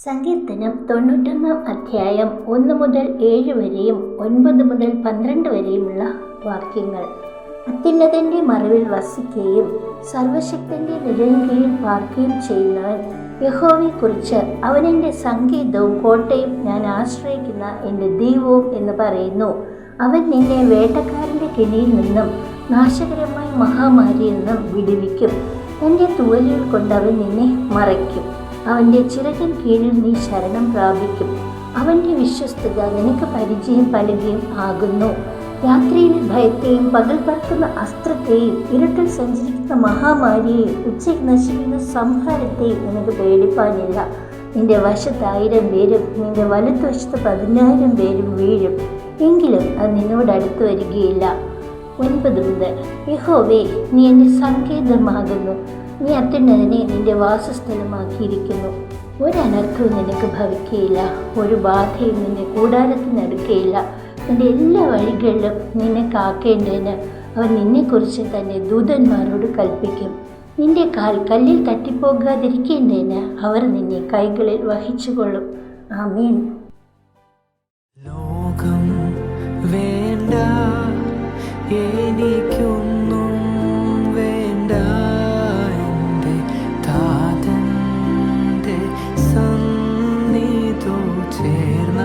സങ്കീർത്തനം 91 അധ്യായം 1 മുതൽ 7 വരെയും 9 മുതൽ 12 വരെയുമുള്ള വാക്യങ്ങൾ. അത്യുന്നതന്റെ മറവിൽ വസിക്കുകയും സർവശക്തന്റെ നിഴലിൻ കീഴിൽ പാർക്കുകയും ചെയ്യുന്നവൻ യഹോവയെക്കുറിച്ച് അവൻ എൻ്റെ സങ്കേതവും കോട്ടയും ഞാൻ ആശ്രയിക്കുന്ന എൻ്റെ ദൈവവും എന്ന് പറയുന്നു. അവൻ നിന്നെ വേട്ടക്കാരൻ്റെ കെണിയിൽ നിന്നും നാശകരമായ മഹാമാരിയിൽ നിന്നും വിടുവിക്കും. തൻ്റെ തൂവലുകൾ കൊണ്ട് അവൻ നിന്നെ മറയ്ക്കും. അവൻ്റെ ചിറകിൻ കീഴിൽ നീ ശരണം പ്രാപിക്കും. അവൻ്റെ വിശ്വസ്തത നിനക്ക് പരിചയം പലകയും ആകുന്നു. രാത്രിയിലെ ഭയത്തെയും പകൽ പറക്കുന്ന അസ്ത്രത്തെയും ഇരുട്ടിൽ സഞ്ചരിക്കുന്ന മഹാമാരിയെയും ഉച്ചയ്ക്ക് നശിക്കുന്ന സംഹാരത്തെയും നിനക്ക് പേടിപ്പാനില്ല. നിന്റെ വശത്ത് 1000 പേരും നിന്റെ വലത്തുവശത്ത് 10,000 പേരും വീഴും, എങ്കിലും അത് നിന്നോട് അടുത്ത് വരികയില്ല. 9 മുതൽ യഹോവേ, നീ എൻ്റെ സങ്കേതമാകുന്നു. നീ അത്യുന്നതനെ നിന്റെ വാസസ്ഥലമാക്കിയിരിക്കുന്നു. ഒരനർത്ഥവും നിനക്ക് ഭവിക്കുകയില്ല, ഒരു ബാധയും നിന്റെ കൂടാരത്തിനടുക്കുകയില്ല. നിന്റെ എല്ലാ വഴികളിലും നിന്നെ കാക്കേണ്ടതിന് അവൻ നിന്നെക്കുറിച്ച് തന്നെ ദൂതന്മാരോട് കൽപ്പിക്കും. നിന്റെ കാൽ കല്ലിൽ തട്ടിപ്പോകാതിരിക്കേണ്ടതിന് അവർ നിന്നെ കൈകളിൽ വഹിച്ചുകൊള്ളും. ആമേൻ. ലോകം വേണ്ട, എനിക്കൊന്നും വേണ്ട, എൻ്റെ താതൻ്റെ സന്നിധോ ചേർന്ന